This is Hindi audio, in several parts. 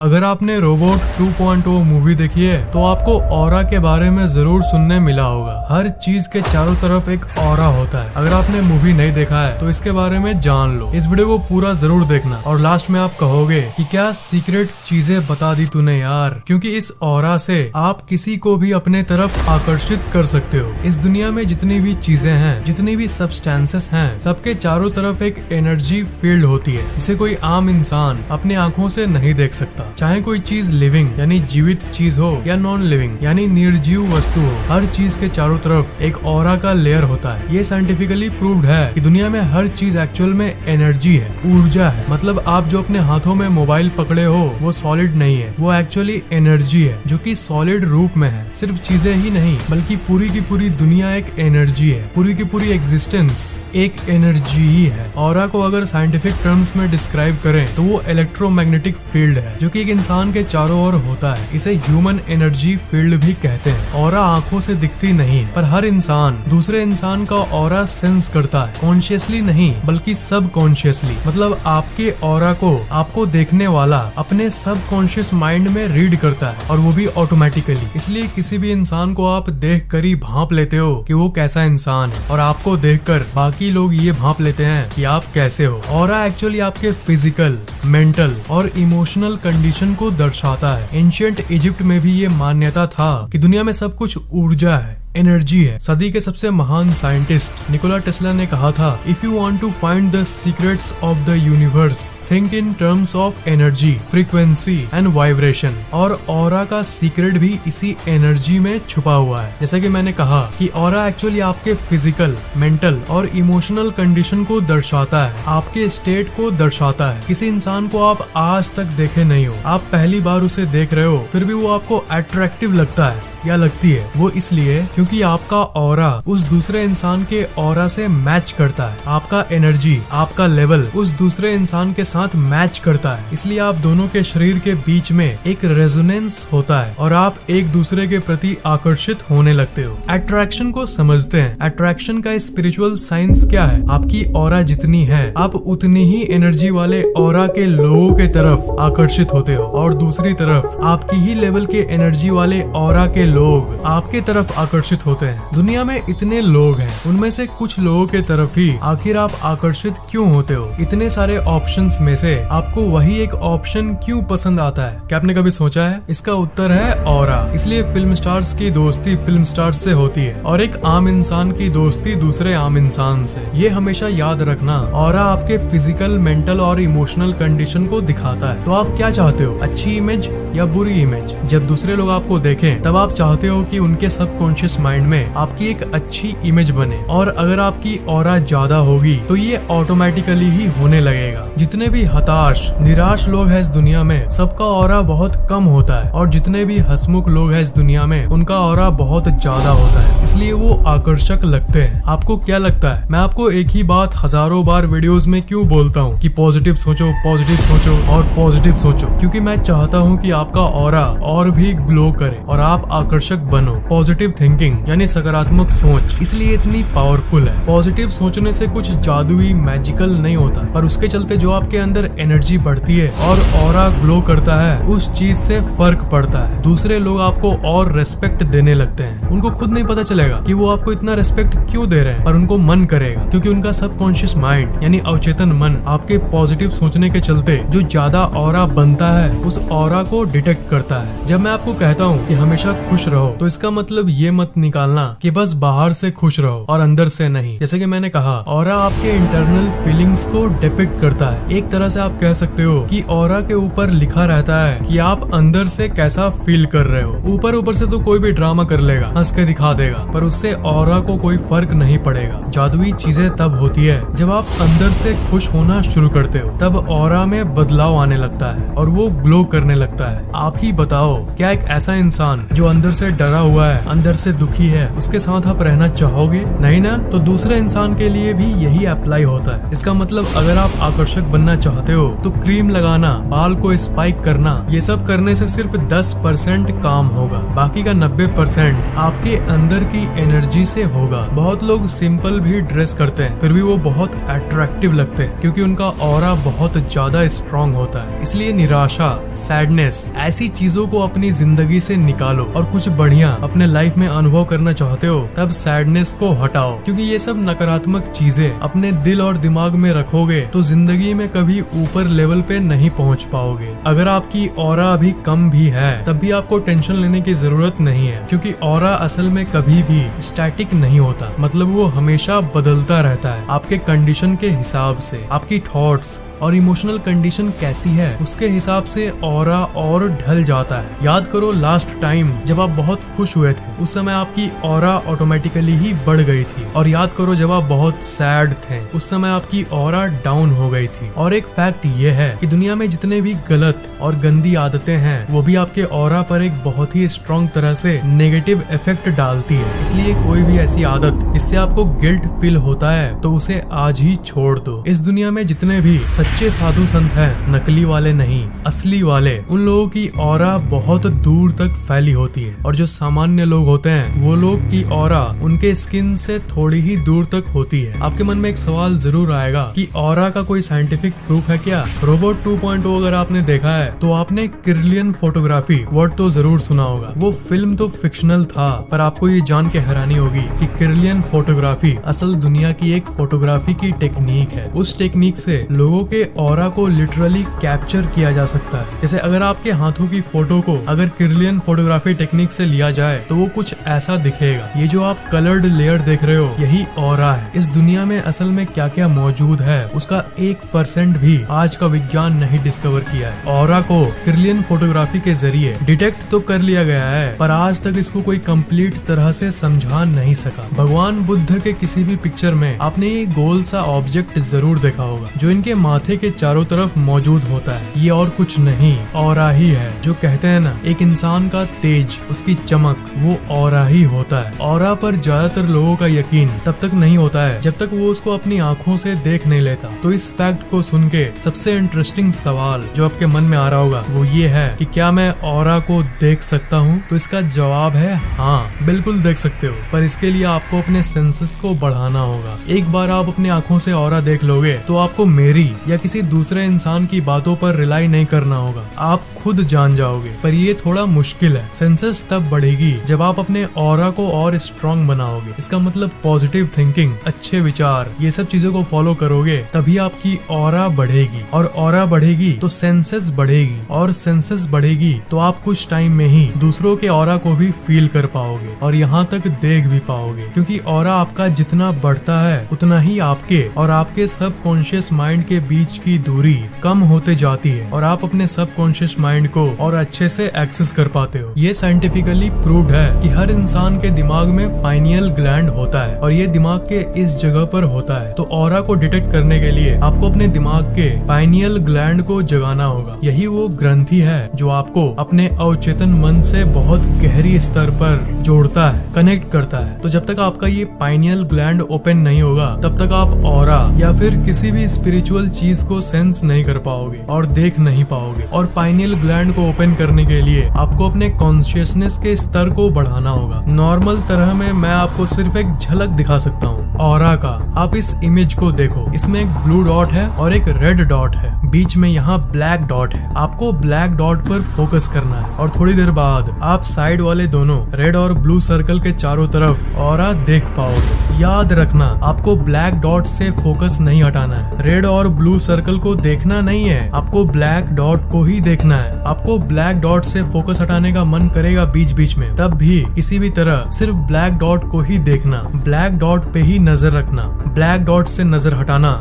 अगर आपने रोबोट 2.0 मूवी देखी है तो आपको ऑरा के बारे में जरूर सुनने मिला होगा। हर चीज के चारों तरफ एक ऑरा होता है। अगर आपने मूवी नहीं देखा है तो इसके बारे में जान लो। इस वीडियो को पूरा जरूर देखना और लास्ट में आप कहोगे कि क्या सीक्रेट चीजें बता दी तूने यार, क्योंकि इस ऑरा से आप किसी को भी अपने तरफ आकर्षित कर सकते हो। इस दुनिया में जितनी भी चीजें हैं, जितनी भी सब्सटेंसेस हैं, सबके चारों तरफ एक एनर्जी फील्ड होती है जिसे कोई आम इंसान अपनी आंखों से नहीं देख सकता। चाहे कोई चीज लिविंग यानी जीवित चीज हो या नॉन लिविंग यानी निर्जीव वस्तु हो, हर चीज के चारों तरफ एक ऑरा का लेयर होता है। ये साइंटिफिकली प्रूव्ड है कि दुनिया में हर चीज एक्चुअल में एनर्जी है, ऊर्जा है। मतलब आप जो अपने हाथों में मोबाइल पकड़े हो वो सॉलिड नहीं है, वो एक्चुअली एनर्जी है जो कि सॉलिड रूप में है। सिर्फ चीजें ही नहीं बल्कि पूरी की पूरी दुनिया एक एनर्जी है, पूरी की पूरी एग्जिस्टेंस एक एनर्जी ही है। ऑरा को अगर साइंटिफिक टर्म्स में डिस्क्राइब करें तो वो इलेक्ट्रोमैग्नेटिक फील्ड है जो कि एक इंसान के चारों ओर होता है। इसे ह्यूमन एनर्जी फील्ड भी कहते हैं। ऑरा आंखों से दिखती नहीं पर हर इंसान दूसरे इंसान का ऑरा सेंस करता है, कॉन्शियसली नहीं बल्कि सब कॉन्शियसली। मतलब आपके ऑरा को आपको देखने वाला अपने सब कॉन्शियस माइंड में रीड करता है और वो भी ऑटोमेटिकली। इसलिए किसी भी इंसान को आप देख कर ही भांप लेते हो कि वो कैसा इंसान है और आपको देखकर बाकी लोग ये भांप लेते हैं कि आप कैसे हो। ऑरा एक्चुअली आपके फिजिकल, मेंटल और इमोशनल कंडीशन को दर्शाता है। एंशिएंट इजिप्ट में भी ये मान्यता था कि दुनिया में सब कुछ ऊर्जा है, एनर्जी है। सदी के सबसे महान साइंटिस्ट निकोला टेस्ला ने कहा था, if you want to find the secrets of the universe think in terms of energy, frequency and vibration. और ऑरा का सीक्रेट भी इसी एनर्जी में छुपा हुआ है। जैसा कि मैंने कहा कि ऑरा एक्चुअली आपके फिजिकल, मेंटल और इमोशनल कंडीशन को दर्शाता है, आपके स्टेट को दर्शाता है। किसी इंसान को आप आज तक देखे नहीं हो, आप पहली बार उसे देख रहे हो, फिर भी वो आपको अट्रैक्टिव लगता है या लगती है। वो इसलिए क्योंकि आपका ऑरा उस दूसरे इंसान के ऑरा से मैच करता है। आपका एनर्जी, आपका लेवल उस दूसरे इंसान के साथ मैच करता है। इसलिए आप दोनों के शरीर के बीच में एक रेजोनेंस होता है और आप एक दूसरे के प्रति आकर्षित होने लगते हो। अट्रैक्शन को समझते हैं। अट्रैक्शन का स्पिरिचुअल साइंस क्या है? आपकी ऑरा जितनी है आप उतनी ही एनर्जी वाले ऑरा के लोगों के तरफ आकर्षित होते हो और दूसरी तरफ आपकी ही लेवल के एनर्जी वाले ऑरा के लोग आपके तरफ आकर्षित होते हैं। दुनिया में इतने लोग हैं, उनमें से कुछ लोगों के तरफ ही आखिर आप आकर्षित क्यों होते हो? इतने सारे ऑप्शंस में से आपको वही एक ऑप्शन क्यों पसंद आता है? क्या आपने कभी सोचा है? इसका उत्तर है ऑरा। इसलिए फिल्म स्टार्स की दोस्ती फिल्म स्टार्स से होती है और एक आम इंसान की दोस्ती दूसरे आम इंसान से। ये हमेशा याद रखना, ऑरा आपके फिजिकल, मेंटल और इमोशनल कंडीशन को दिखाता है। तो आप क्या चाहते हो, अच्छी इमेज या बुरी इमेज? जब दूसरे लोग आपको देखें तब आप चाहते हो कि उनके सबकॉन्शियस माइंड में आपकी एक अच्छी इमेज बने, और अगर आपकी ऑरा ज्यादा होगी तो ये ऑटोमेटिकली ही होने लगेगा। जितने भी हताश, निराश लोग हैं इस दुनिया में, सबका ऑरा बहुत कम होता है, और जितने भी हंसमुख लोग हैं इस दुनिया में उनका ऑरा बहुत ज्यादा होता है। इसलिए वो आकर्षक लगते हैं। आपको क्या लगता है मैं आपको एक ही बात हजारों बार वीडियोस में क्यों बोलता हूँ कि पॉजिटिव सोचो, पॉजिटिव सोचो और पॉजिटिव सोचो? क्योंकि मैं चाहता हूँ कि आपका ऑरा और भी ग्लो करे और आप आकर्षक बनो। पॉजिटिव थिंकिंग यानी सकारात्मक सोच इसलिए इतनी पावरफुल है। पॉजिटिव सोचने से कुछ जादुई मैजिकल नहीं होता, पर उसके चलते जो आपके अंदर एनर्जी बढ़ती है और ऑरा ग्लो करता है, उस चीज से फर्क पड़ता है। दूसरे लोग आपको और रेस्पेक्ट देने लगते हैं। उनको खुद नहीं पता चलेगा कि वो आपको इतना रेस्पेक्ट क्यों दे रहे हैं, पर उनको मन करेगा क्योंकि उनका सबकॉन्शियस माइंड यानी अवचेतन मन आपके पॉजिटिव सोचने के चलते जो ज्यादा ऑरा बनता है उस ऑरा को डिटेक्ट करता है। जब मैं आपको कहता हूँ कि हमेशा खुश रहो तो इसका मतलब ये मत निकालना कि बस बाहर से खुश रहो और अंदर से नहीं। जैसे कि मैंने कहा, ऑरा आपके इंटरनल फीलिंग्स को डिपिक्ट करता है। एक तरह से आप कह सकते हो कि ऑरा के ऊपर लिखा रहता है कि आप अंदर से कैसा फील कर रहे हो। ऊपर ऊपर से तो कोई भी ड्रामा कर लेगा, हंस के दिखा देगा, पर उससे ऑरा को कोई फर्क नहीं पड़ेगा। जादुई चीजें तब होती है जब आप अंदर से खुश होना शुरू करते हो, तब ऑरा में बदलाव आने लगता है और वो ग्लो करने लगता है। आप ही बताओ, क्या एक ऐसा इंसान जो अंदर अंदर से डरा हुआ है, अंदर से दुखी है, उसके साथ आप रहना चाहोगे? नहीं ना? तो दूसरे इंसान के लिए भी यही अप्लाई होता है। इसका मतलब अगर आप आकर्षक बनना चाहते हो तो क्रीम लगाना, बाल को स्पाइक करना, ये सब करने से सिर्फ 10% काम होगा। बाकी का 90% आपके अंदर की एनर्जी से होगा। बहुत लोग सिंपल भी ड्रेस करते हैं, फिर भी वो बहुत अट्रैक्टिव लगते हैं क्योंकि उनका ऑरा बहुत ज्यादा स्ट्रॉन्ग होता है। इसलिए निराशा, सैडनेस, ऐसी चीजों को अपनी जिंदगी से निकालो और कुछ बढ़िया अपने लाइफ में अनुभव करना चाहते हो तब सैडनेस को हटाओ, क्योंकि ये सब नकारात्मक चीजें अपने दिल और दिमाग में रखोगे तो जिंदगी में कभी ऊपर लेवल पे नहीं पहुंच पाओगे। अगर आपकी ऑरा अभी कम भी है तब भी आपको टेंशन लेने की जरूरत नहीं है, क्योंकि ऑरा असल में कभी भी स्टैटिक नहीं होता। मतलब वो हमेशा बदलता रहता है आपके कंडीशन के हिसाब से। आपकी थॉट्स और इमोशनल कंडीशन कैसी है उसके हिसाब से ऑरा और ढल जाता है। याद करो लास्ट टाइम जब आप बहुत खुश हुए थे, उस समय आपकी ऑरा ऑटोमेटिकली ही बढ़ गई थी। और याद करो जब आप बहुत सैड थे, उस समय आपकी ऑरा डाउन हो गई थी। और एक फैक्ट ये है कि दुनिया में जितने भी गलत और गंदी आदतें हैं वो भी आपके ऑरा पर एक बहुत ही स्ट्रॉन्ग तरह से नेगेटिव इफेक्ट डालती है। इसलिए कोई भी ऐसी आदत इससे आपको गिल्ट फील होता है तो उसे आज ही छोड़ दो। इस दुनिया में जितने भी सच्चे साधु संत हैं, नकली वाले नहीं, असली वाले, उन लोगों की ऑरा बहुत दूर तक फैली होती है। और जो सामान्य लोग होते हैं वो लोग की ऑरा उनके स्किन से थोड़ी ही दूर तक होती है। आपके मन में एक सवाल जरूर आएगा कि ऑरा का कोई साइंटिफिक प्रूफ है क्या? रोबोट 2.0 अगर आपने देखा है तो आपने किरलियन फोटोग्राफी वर्ड तो जरूर सुना होगा। वो फिल्म तो फिक्शनल था, पर आपको ये जान के हैरानी होगी कि किरलियन फोटोग्राफी असल दुनिया की एक फोटोग्राफी की टेक्निक है। उस टेक्निक से लोगों के ऑरा को लिटरली कैप्चर किया जा सकता है। जैसे अगर आपके हाथों की फोटो को अगर किरलियन फोटोग्राफी टेक्निक से लिया जाए तो वो कुछ ऐसा दिखेगा। ये जो आप कलर्ड लेयर देख रहे हो यही ऑरा है। इस दुनिया में असल में क्या क्या मौजूद है उसका 1% भी आज का विज्ञान नहीं डिस्कवर किया है। ऑरा को किरलियन फोटोग्राफी के जरिए डिटेक्ट तो कर लिया गया है, पर आज तक इसको कोई कंप्लीट तरह से समझा नहीं सका। भगवान बुद्ध के किसी भी पिक्चर में आपने ये गोल सा ऑब्जेक्ट जरूर देखा होगा जो इनके माथे के चारों तरफ मौजूद होता है। ये और कुछ नहीं, ऑरा ही है। जो कहते हैं ना, एक इंसान का तेज, उसकी चमक, वो ऑरा ही होता है। ऑरा पर ज्यादातर लोगों का यकीन तब तक नहीं होता है जब तक वो उसको अपनी आंखों से देख नहीं लेता। तो इस फैक्ट को सुन के सबसे इंटरेस्टिंग सवाल जो आपके मन में आ रहा होगा वो ये है कि क्या मैं ऑरा को देख सकता हूँ? तो इसका जवाब है हाँ, बिल्कुल देख सकते हो, पर इसके लिए आपको अपने सेंसेस को बढ़ाना होगा। एक बार आप अपनी आंखों से ऑरा देख लोगे तो आपको मेरी या किसी दूसरे इंसान की बातों पर रिलाई नहीं करना होगा, आप खुद जान जाओगे। पर ये थोड़ा मुश्किल है। सेंसेस तब बढ़ेगी जब आप अपने ऑरा को और स्ट्रॉन्ग बनाओगे। इसका मतलब पॉजिटिव थिंकिंग, अच्छे विचार, ये सब चीजों को फॉलो करोगे तभी आपकी ऑरा बढ़ेगी। और ऑरा बढ़ेगी तो सेंसेस बढ़ेगी, और सेंसेस बढ़ेगी तो आप कुछ टाइम में ही दूसरों के ऑरा को भी फील कर पाओगे और यहाँ तक देख भी पाओगे। क्योंकि ऑरा आपका जितना बढ़ता है उतना ही आपके और आपके सबकॉन्शियस माइंड के बीच की दूरी कम होते जाती है और आप अपने सबकॉन्शियस माइंड को और अच्छे से एक्सेस कर पाते हो। ये साइंटिफिकली प्रूव्ड है कि हर इंसान के दिमाग में पाइनियल ग्लैंड होता है और ये दिमाग के इस जगह पर होता है। तो ऑरा को डिटेक्ट करने के लिए आपको अपने दिमाग के पाइनियल ग्लैंड को जगाना होगा। यही वो ग्रंथि है जो आपको अपने अवचेतन मन से बहुत गहरी स्तर पर जोड़ता है, कनेक्ट करता है। तो जब तक आपका ये पाइनियल ग्लैंड ओपन नहीं होगा तब तक आप ऑरा या फिर किसी भी स्पिरिचुअल चीज को सेंस नहीं कर पाओगे और देख नहीं पाओगे। और पाइनियल ग्लैंड को ओपन करने के लिए आपको अपने कॉन्शियसनेस के स्तर को बढ़ाना होगा। नॉर्मल तरह में मैं आपको सिर्फ एक झलक दिखा सकता हूँ ऑरा का। आप इस इमेज को देखो, इसमें एक ब्लू डॉट है और एक रेड डॉट है, बीच में यहाँ ब्लैक डॉट है। आपको ब्लैक डॉट पर फोकस करना है और थोड़ी देर बाद आप साइड वाले दोनों रेड और ब्लू सर्कल के चारों तरफ ऑरा देख पाओगे। याद रखना, आपको ब्लैक डॉट से फोकस नहीं हटाना है, रेड और ब्लू सर्कल को देखना नहीं है, आपको ब्लैक डॉट को ही देखना है। आपको ब्लैक डॉट से फोकस हटाने का मन करेगा बीच बीच में, तब भी किसी भी तरह सिर्फ ब्लैक डॉट को ही देखना, ब्लैक डॉट पे ही नजर रखना। ब्लैक डॉट से नजर हटाना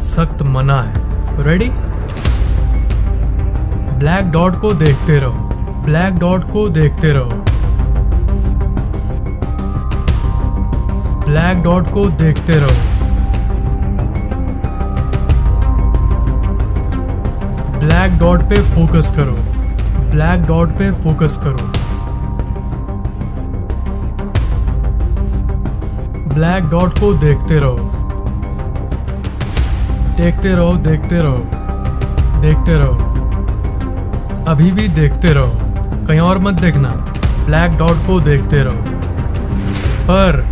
सख्त मना है। रेडी? ब्लैक डॉट को देखते रहो, ब्लैक डॉट को देखते रहो, ब्लैक डॉट को देखते रहो, ब्लैक डॉट पे फोकस करो, ब्लैक डॉट पे फोकस करो, ब्लैक डॉट को देखते रहो, देखते रहो, देखते रहो, देखते रहो, अभी भी देखते रहो, कहीं और मत देखना, ब्लैक डॉट को देखते रहो। पर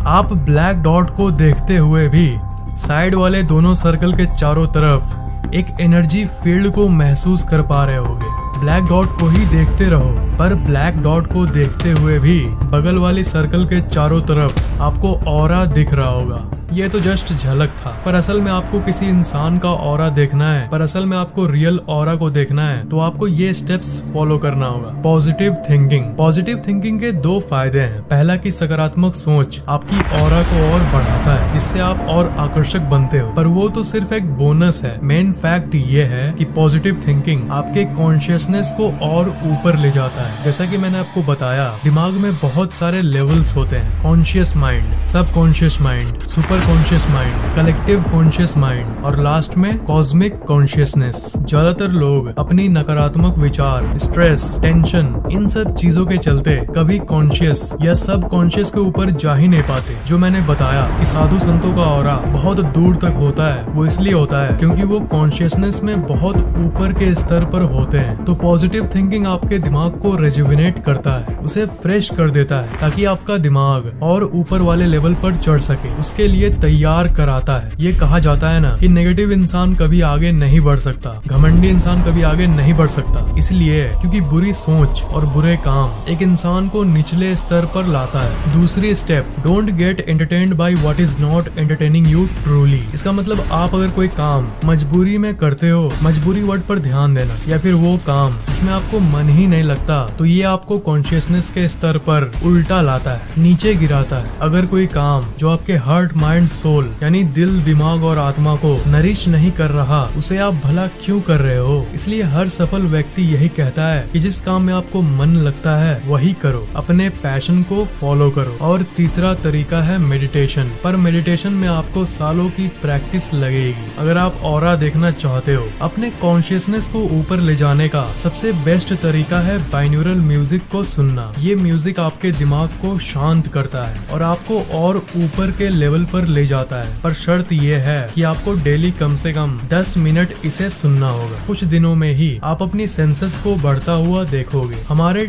आप ब्लैक डॉट को देखते हुए भी साइड वाले दोनों सर्कल के चारों तरफ एक एनर्जी फील्ड को महसूस कर पा रहे होगे। ब्लैक डॉट को ही देखते रहो, पर ब्लैक डॉट को देखते हुए भी बगल वाली सर्कल के चारों तरफ आपको ऑरा दिख रहा होगा। ये तो जस्ट झलक था, पर असल में आपको किसी इंसान का ऑरा देखना है, पर असल में आपको रियल ऑरा को देखना है, तो आपको ये स्टेप्स फॉलो करना होगा। Positive thinking. पॉजिटिव थिंकिंग के दो फायदे हैं। पहला कि सकारात्मक सोच आपकी ऑरा को और बढ़ाता है, जिससे आप और आकर्षक बनते हो, पर वो तो सिर्फ एक बोनस है। मेन फैक्ट ये है कि पॉजिटिव थिंकिंग आपके कॉन्शियसनेस को और ऊपर ले जाता है। जैसा कि मैंने आपको बताया, दिमाग में बहुत सारे लेवल्स होते हैं। कॉन्शियस माइंड, सब conscious mind, super conscious mind, collective conscious mind और लास्ट में कॉस्मिक कॉन्शियसनेस। ज्यादातर लोग अपनी नकारात्मक विचार, स्ट्रेस, टेंशन, इन सब चीजों के चलते कभी कॉन्शियस या सब कॉन्शियस के ऊपर जा ही नहीं पाते। जो मैंने बताया कि साधु संतों का ऑरा बहुत दूर तक होता है, वो इसलिए होता है क्योंकि वो कॉन्शियसनेस में बहुत ऊपर के स्तर पर होते हैं। तो पॉजिटिव थिंकिंग आपके दिमाग को रेजुविनेट करता है, उसे फ्रेश कर देता है, ताकि आपका दिमाग और ऊपर वाले लेवल पर चढ़ सके, उसके लिए तैयार कराता है। ये कहा जाता है ना कि नेगेटिव इंसान कभी आगे नहीं बढ़ सकता, घमंडी इंसान कभी आगे नहीं बढ़ सकता, इसलिए क्योंकि बुरी सोच और बुरे काम एक इंसान को निचले स्तर पर लाता है। दूसरी step, don't get entertained by what is not entertaining you truly. इसका मतलब आप अगर कोई काम मजबूरी में करते हो, मजबूरी वर्ड पर ध्यान देना, या फिर वो काम जिसमें आपको मन ही नहीं लगता, तो ये आपको कॉन्शियसनेस के स्तर पर उल्टा लाता है, नीचे गिराता है। अगर कोई काम जो आपके हार्ट, माइंड, सोल यानी दिल, दिमाग और आत्मा को नरिश नहीं कर रहा, उसे आप भला क्यों कर रहे हो? इसलिए हर सफल व्यक्ति यही कहता है कि जिस काम में आपको मन लगता है वही करो, अपने पैशन को फॉलो करो। और तीसरा तरीका है मेडिटेशन। पर मेडिटेशन में आपको सालों की प्रैक्टिस लगेगी। अगर आप ऑरा देखना चाहते हो, अपने कॉन्शियसनेस को ऊपर ले जाने का सबसे बेस्ट तरीका है बाइनौरल म्यूजिक को सुनना। ये म्यूजिक आपके दिमाग को शांत करता है और आपको और ऊपर के लेवल पर ले जाता है। पर शर्त ये है कि आपको डेली कम से कम 10 मिनट इसे सुनना होगा। कुछ दिनों में ही आप अपनी सेंसेस को बढ़ता हुआ देखोगे। हमारे